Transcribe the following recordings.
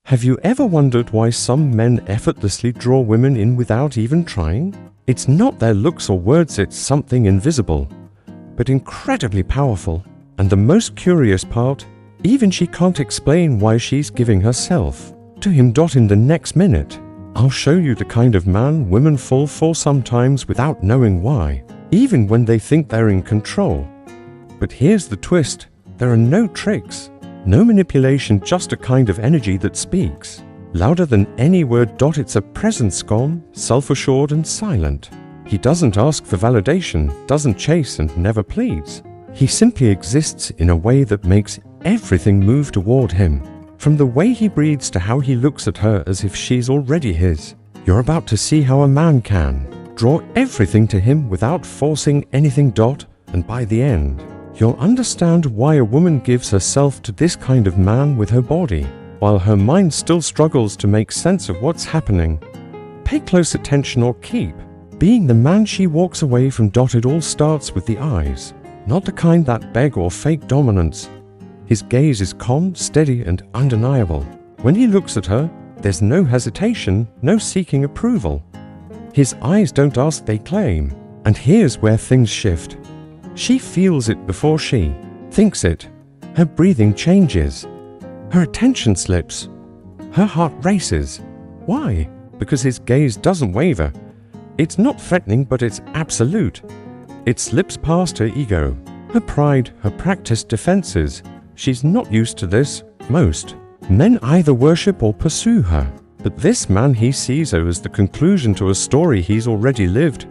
Have you ever wondered why some men effortlessly draw women in without even trying? It's not their looks or words, it's something invisible, but incredibly powerful. And the most curious part, even she can't explain why she's giving herself to him. In the next minute, I'll show you the kind of man women fall for sometimes without knowing why, even when they think they're in control. But here's the twist, there are no tricks, no manipulation, just a kind of energy that speaks louder than any word. It's a presence calm, self-assured and silent. He doesn't ask for validation, doesn't chase and never pleads. He simply exists in a way that makes everything move toward him. From the way he breathes to how he looks at her as if she's already his. You're about to see how a man can draw everything to him without forcing anything. And by the end, you'll understand why a woman gives herself to this kind of man with her body, while her mind still struggles to make sense of what's happening. Pay close attention or keep being the man she walks away from. It all starts with the eyes, not the kind that beg or fake dominance. His gaze is calm, steady and undeniable. When he looks at her, there's no hesitation, no seeking approval. His eyes don't ask, they claim. And here's where things shift. She feels it before she thinks it. Her breathing changes. Her attention slips. Her heart races. Why? Because his gaze doesn't waver. It's not threatening, but it's absolute. It slips past her ego, her pride, her practiced defenses. She's not used to this. Most men either worship or pursue her. But this man, he sees her as the conclusion to a story he's already lived.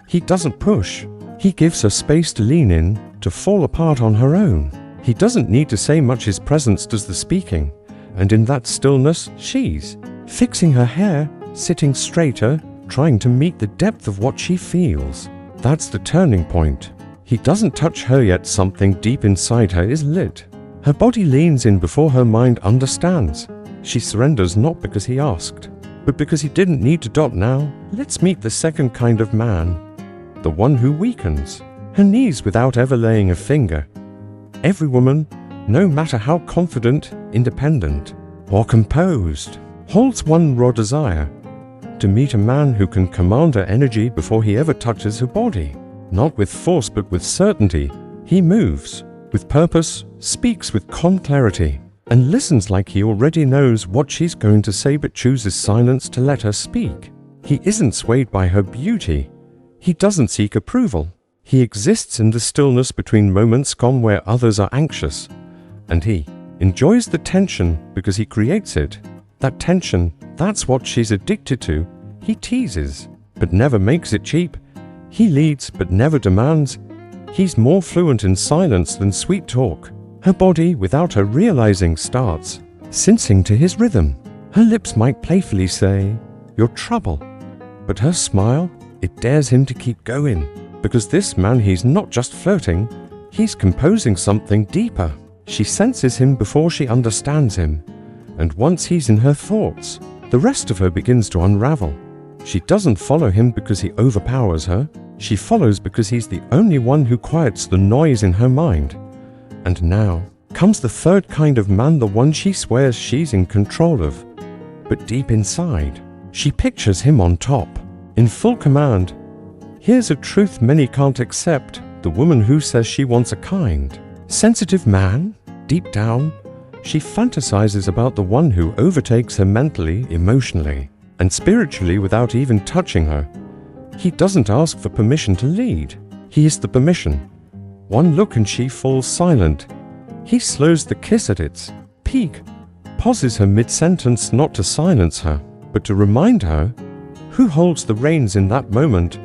He doesn't push. He gives her space to lean in, to fall apart on her own. He doesn't need to say much, his presence does the speaking. And in that stillness, she's fixing her hair, sitting straighter, trying to meet the depth of what she feels. That's the turning point. He doesn't touch her yet, something deep inside her is lit. Her body leans in before her mind understands. She surrenders not because he asked, but because he didn't need to. Now, let's meet the second kind of man. The one who weakens her knees without ever laying a finger. Every woman, no matter how confident, independent, or composed, holds one raw desire: to meet a man who can command her energy before he ever touches her body. Not with force, but with certainty. He moves with purpose, speaks with calm clarity, and listens like he already knows what she's going to say, but chooses silence to let her speak. He isn't swayed by her beauty. He doesn't seek approval. He exists in the stillness between moments gone where others are anxious. And he enjoys the tension because he creates it. That tension, that's what she's addicted to. He teases, but never makes it cheap. He leads, but never demands. He's more fluent in silence than sweet talk. Her body, without her realizing, starts sensing to his rhythm. Her lips might playfully say, "You're trouble." But her smile, it dares him to keep going. Because this man, he's not just flirting, he's composing something deeper. She senses him before she understands him. And once he's in her thoughts, the rest of her begins to unravel. She doesn't follow him because he overpowers her. She follows because he's the only one who quiets the noise in her mind. And now comes the third kind of man, the one she swears she's in control of. But deep inside, she pictures him on top, in full command. Here's a truth many can't accept: the woman who says she wants a kind, sensitive man, deep down, she fantasizes about the one who overtakes her mentally, emotionally, and spiritually without even touching her. He doesn't ask for permission to lead. He is the permission. One look and she falls silent. He slows the kiss at its peak, pauses her mid-sentence, not to silence her, but to remind her who holds the reins in that moment.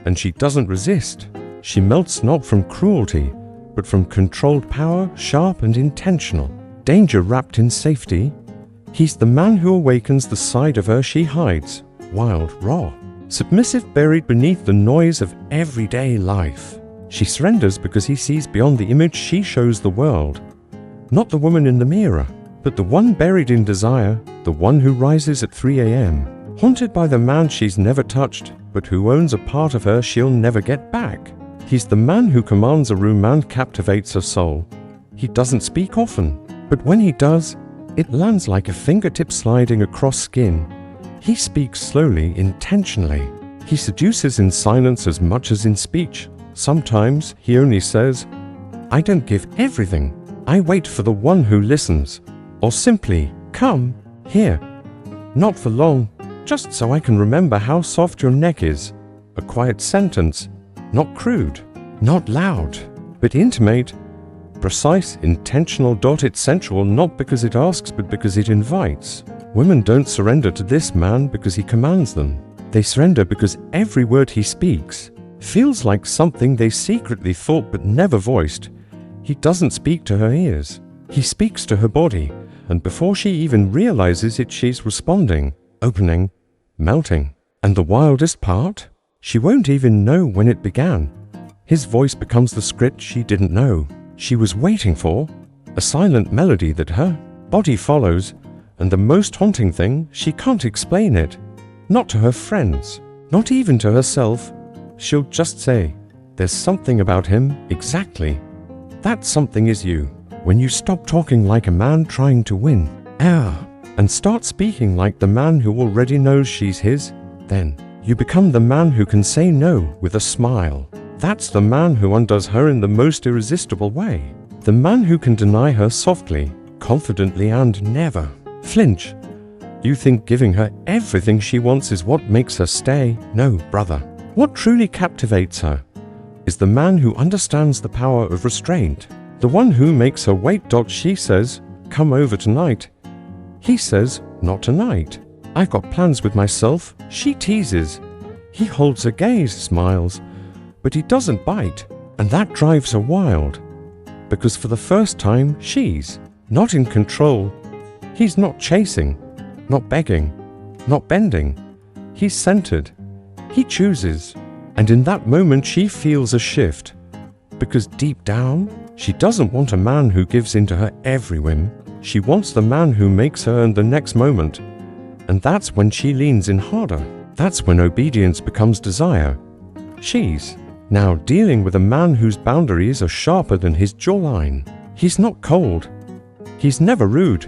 And she doesn't resist. She melts not from cruelty, but from controlled power, sharp and intentional. Danger wrapped in safety. He's the man who awakens the side of her she hides, wild, raw, submissive, buried beneath the noise of everyday life. She surrenders because he sees beyond the image she shows the world. Not the woman in the mirror, but the one buried in desire, the one who rises at 3 a.m., haunted by the man she's never touched, but who owns a part of her she'll never get back. He's the man who commands a room and captivates her soul. He doesn't speak often, but when he does, It lands like a fingertip sliding across skin. He speaks slowly, intentionally. He seduces in silence as much as in speech. Sometimes he only says, "I don't give everything. I wait for the one who listens." Or simply, "Come, here." Not for long, just so I can remember how soft your neck is. A quiet sentence, not crude, not loud, but intimate, precise, intentional. It's sensual not because it asks but because it invites. Women don't surrender to this man because he commands them. They surrender because every word he speaks feels like something they secretly thought but never voiced. He doesn't speak to her ears. He speaks to her body, and before she even realizes it, she's responding, opening, melting. And the wildest part? She won't even know when it began. His voice becomes the script she didn't know she was waiting for, a silent melody that her body follows, and the most haunting thing, she can't explain it. Not to her friends, not even to herself. She'll just say, "There's something about him, exactly." That something is you. When you stop talking like a man trying to win, and start speaking like the man who already knows she's his, then you become the man who can say no with a smile. That's the man who undoes her in the most irresistible way. The man who can deny her softly, confidently, and never flinch. You think giving her everything she wants is what makes her stay? No, brother. What truly captivates her is the man who understands the power of restraint. The one who makes her wait. She says, "Come over tonight." He says, "Not tonight. I've got plans with myself." She teases. He holds her gaze, smiles, but he doesn't bite. And that drives her wild. Because for the first time, she's not in control. He's not chasing, not begging, not bending. He's centered. He chooses. And in that moment, she feels a shift. Because deep down, she doesn't want a man who gives in to her every whim. She wants the man who makes her in the next moment. And that's when she leans in harder. That's when obedience becomes desire. She's now dealing with a man whose boundaries are sharper than his jawline. He's not cold. He's never rude.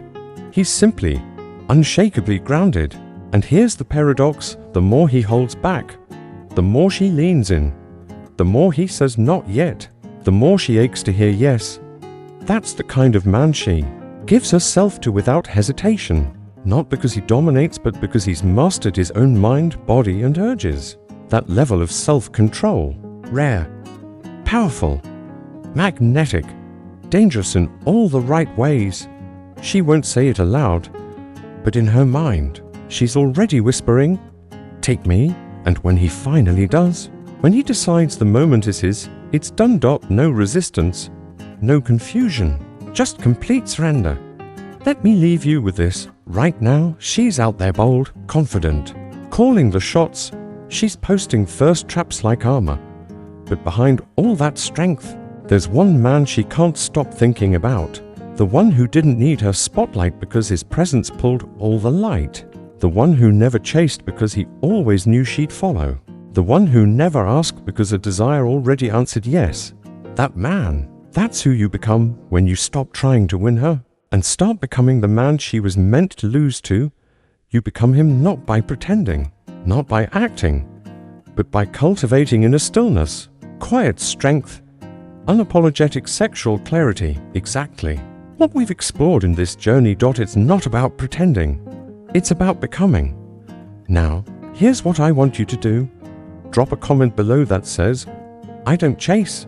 He's simply, unshakably grounded. And here's the paradox: the more he holds back, the more she leans in. The more he says not yet, the more she aches to hear yes. That's the kind of man she gives herself to without hesitation. Not because he dominates, but because he's mastered his own mind, body, and urges. That level of self-control, rare, powerful, magnetic, dangerous in all the right ways. She won't say it aloud, but in her mind, she's already whispering, "Take me." And when he finally does, when he decides the moment is his, it's done. No resistance, no confusion, just complete surrender. Let me leave you with this. Right now, she's out there bold, confident, calling the shots. She's posting thirst traps like armor. But behind all that strength, there's one man she can't stop thinking about. The one who didn't need her spotlight because his presence pulled all the light. The one who never chased because he always knew she'd follow. The one who never asked because a desire already answered yes. That man, that's who you become when you stop trying to win her and start becoming the man she was meant to lose to. You become him not by pretending, not by acting, but by cultivating inner stillness, quiet strength, unapologetic sexual clarity. Exactly what we've explored in this journey. It's not about pretending. It's about becoming. Now, here's what I want you to do. Drop a comment below that says, "I don't chase,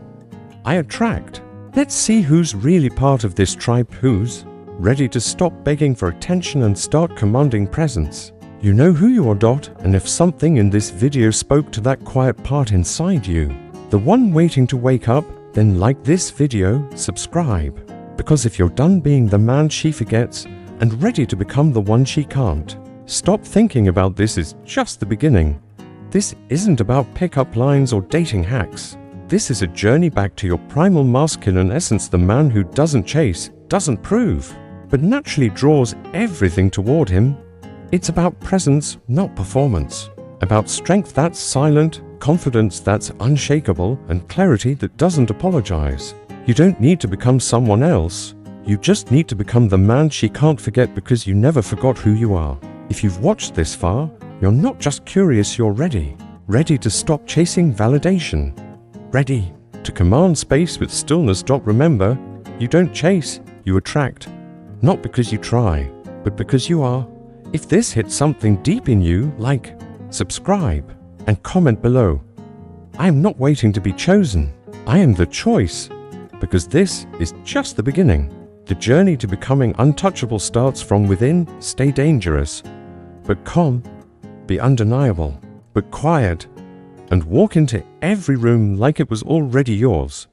I attract." Let's see who's really part of this tribe, who's ready to stop begging for attention and start commanding presence. You know who you are. And if something in this video spoke to that quiet part inside you, the one waiting to wake up, then like this video, subscribe. Because if you're done being the man she forgets and ready to become the one she can't, stop thinking about this is just the beginning. This isn't about pickup lines or dating hacks. This is a journey back to your primal masculine essence, the man who doesn't chase, doesn't prove, but naturally draws everything toward him. It's about presence, not performance. About strength that's silent, confidence that's unshakable, and clarity that doesn't apologize. You don't need to become someone else. You just need to become the man she can't forget because you never forgot who you are. If you've watched this far, you're not just curious, you're ready. Ready to stop chasing validation. Ready to command space with stillness. Remember, you don't chase, you attract. Not because you try, but because you are. If this hits something deep in you, like, subscribe, and comment below. I am not waiting to be chosen. I am the choice. Because this is just the beginning. The journey to becoming untouchable starts from within. Stay dangerous, but calm. Be undeniable, but quiet. And walk into every room like it was already yours.